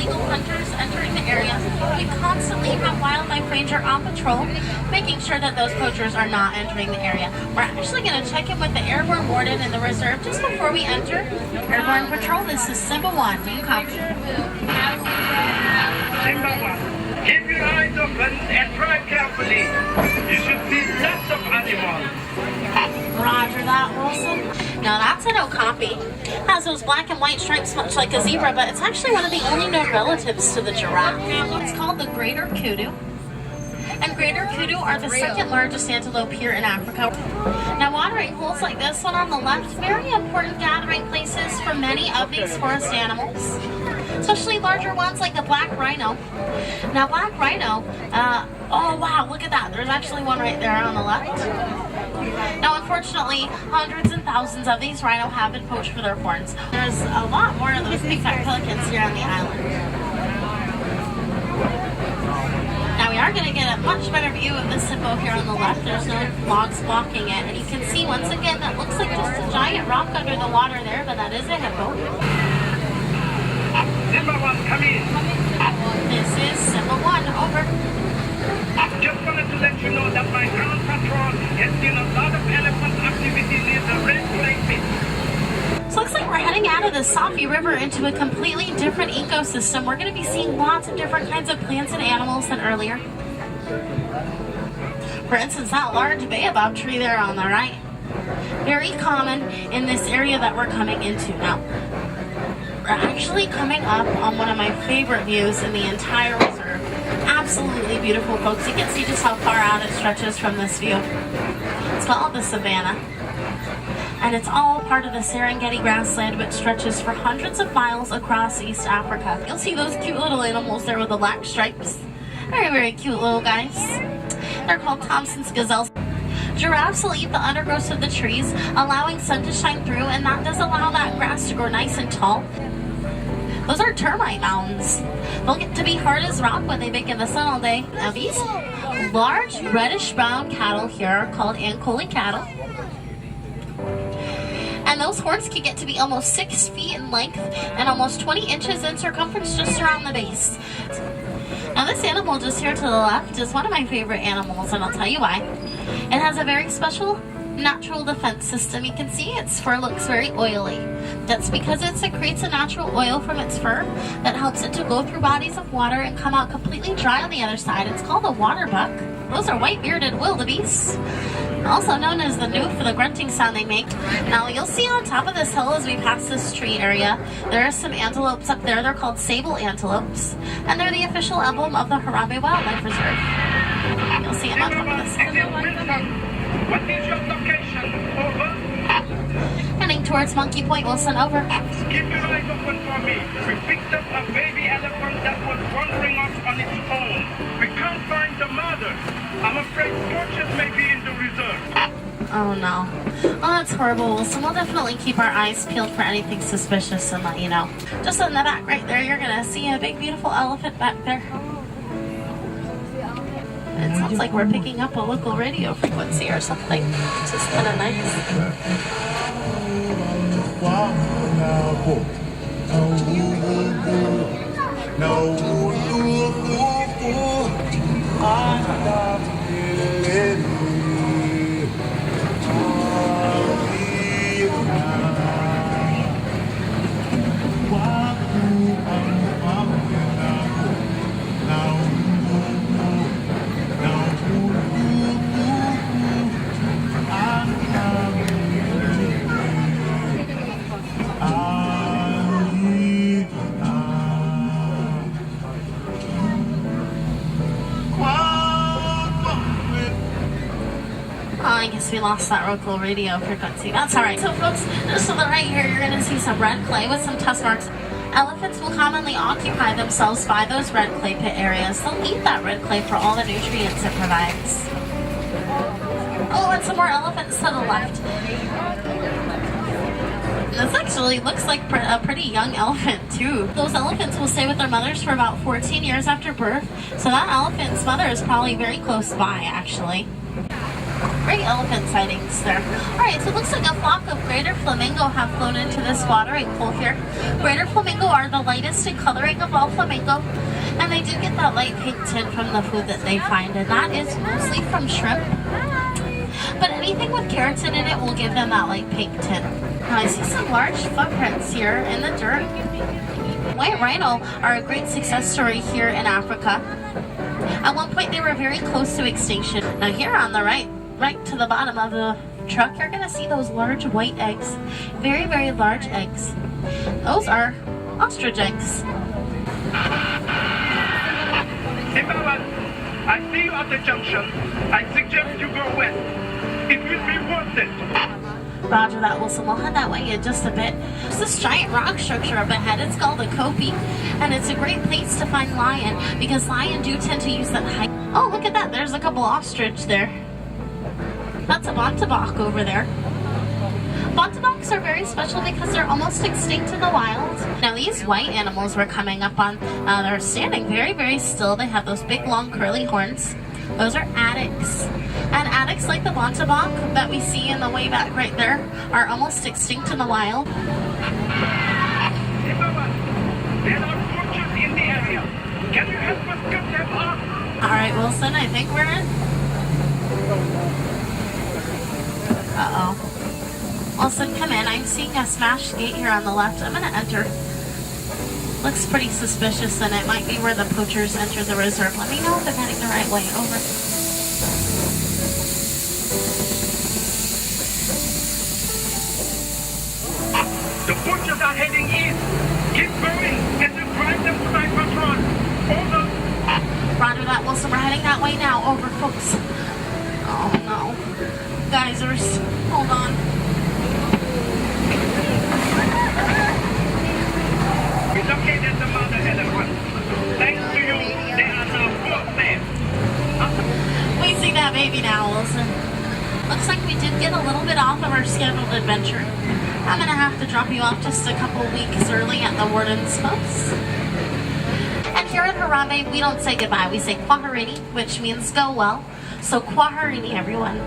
illegal hunters entering the area, we constantly have wildlife ranger on patrol, making sure that those poachers are not entering the area. We're actually going to check in with the airborne warden in the reserve just before we enter. Airborne patrol, this is Simba 1. Do you copy? Simba 1, keep your eyes open and drive carefully. You should see lots of animals. Roger that, Wilson. Now that's a no copy. Has those black and white stripes much like a zebra, but it's actually one of the only known relatives to the giraffe. It's called the greater kudu. And greater kudu are the second largest antelope here in Africa. Now watering holes like this one on the left, very important gathering places for many of these forest animals, especially larger ones like the black rhino. Now black rhino, oh wow, look at that. There's actually one right there on the left. Now unfortunately, hundreds and thousands of these rhino have been poached for their horns. There's a lot more of those big fat pelicans here on the island. Now we are going to get a much better view of this hippo here on the left. There's no logs blocking it. And you can see once again that looks like just a giant rock under the water there, but that is a hippo. Simba 1, come in. This is Simba 1, over. Just wanted to let you know that my ground patrol has seen a lot of elephant activity near the red clay pit. So looks like we're heading out of the Safi River into a completely different ecosystem. We're going to be seeing lots of different kinds of plants and animals than earlier. For instance, that large baobab tree there on the right. Very common in this area that we're coming into now. We're actually coming up on one of my favorite views in the entire reserve. Absolutely beautiful, folks. You can see just how far out it stretches from this view. It's called the Savannah. And it's all part of the Serengeti grassland, which stretches for hundreds of miles across East Africa. You'll see those cute little animals there with the black stripes. Very, very cute little guys. They're called Thompson's gazelles. Giraffes will eat the undergrowth of the trees, allowing sun to shine through, and that does allow that grass to grow nice and tall. Those are termite mounds. They'll get to be hard as rock when they bake in the sun all day. Now these large reddish-brown cattle here are called Ankole cattle. And those horns can get to be almost 6 feet in length and almost 20 inches in circumference just around the base. Now this animal just here to the left is one of my favorite animals, and I'll tell you why. It has a very special natural defense system. You can see its fur looks very oily. That's because it secretes a natural oil from its fur that helps it to go through bodies of water and come out completely dry on the other side. It's called a water buck. Those are white-bearded wildebeests, also known as the noof for the grunting sound they make. Now you'll see on top of this hill as we pass this tree area, there are some antelopes up there. They're called sable antelopes, and they're the official emblem of the Harambe Wildlife Reserve. You'll see them on top of this hill. What is your location? Over. Heading towards Monkey Point, Wilson, over. Keep your eyes open for me. We picked up a baby elephant that was wandering off on its own. We can't find the mother. I'm afraid poachers may be in the reserve. Oh no. Oh, that's horrible, Wilson. We'll definitely keep our eyes peeled for anything suspicious and let you know. Just in the back right there, you're going to see a big, beautiful elephant back there. It sounds like we're picking up a local radio frequency or something. It's just kind of nice. I guess we lost that local radio frequency. That's alright. So folks, just to the right here, you're going to see some red clay with some tusk marks. Elephants will commonly occupy themselves by those red clay pit areas. They'll eat that red clay for all the nutrients it provides. Oh, and some more elephants to the left. This actually looks like a pretty young elephant too. Those elephants will stay with their mothers for about 14 years after birth, so that elephant's mother is probably very close by actually. Great elephant sightings there. Alright, so it looks like a flock of greater flamingo have flown into this watering pool here. Greater flamingo are the lightest in coloring of all flamingo, and they do get that light pink tint from the food that they find, and that is mostly from shrimp. But anything with keratin in it will give them that light pink tint. Now I see some large footprints here in the dirt. White rhino are a great success story here in Africa. At one point they were very close to extinction. Now here on the right to the bottom of the truck, you're going to see those large white eggs. Very, very large eggs. Those are ostrich eggs. Hey, Baba, I see you at the junction. I suggest you go west. It will be worth it. Roger that, Wilson. We'll head that way in just a bit. There's this giant rock structure up ahead. It's called a kopie, and it's a great place to find lion because lion do tend to use that height. Oh, look at that. There's a couple ostrich there. That's a bontebok over there. Bonteboks are very special because they're almost extinct in the wild. Now these white animals we're coming up on, they're standing very, very still. They have those big, long, curly horns. Those are addax. And addax, like the bontebok that we see in the way back right there, are almost extinct in the wild. Hey, Baba, there are poachers in the area. Can you help us cut them off? Alright, Wilson, I think we're in. Uh-oh. Wilson, come in. I'm seeing a smashed gate here on the left. I'm going to enter. Looks pretty suspicious, and it might be where the poachers enter the reserve. Let me know if I'm heading the right way. Over. The poachers are heading east. Keep going and then drive them to my patrol. Over. Roger that, Wilson. We're heading that way now. Over, folks. Oh, no. Geysers. Hold on. It's okay, there's the mother elephant. Thanks to you, they are now both safe. We see that baby now, Wilson. Looks like we did get a little bit off of our scheduled adventure. I'm going to have to drop you off just a couple weeks early at the warden's post. And here at Harambe, we don't say goodbye. We say kwaherini, which means go well. So kwaherini, everyone.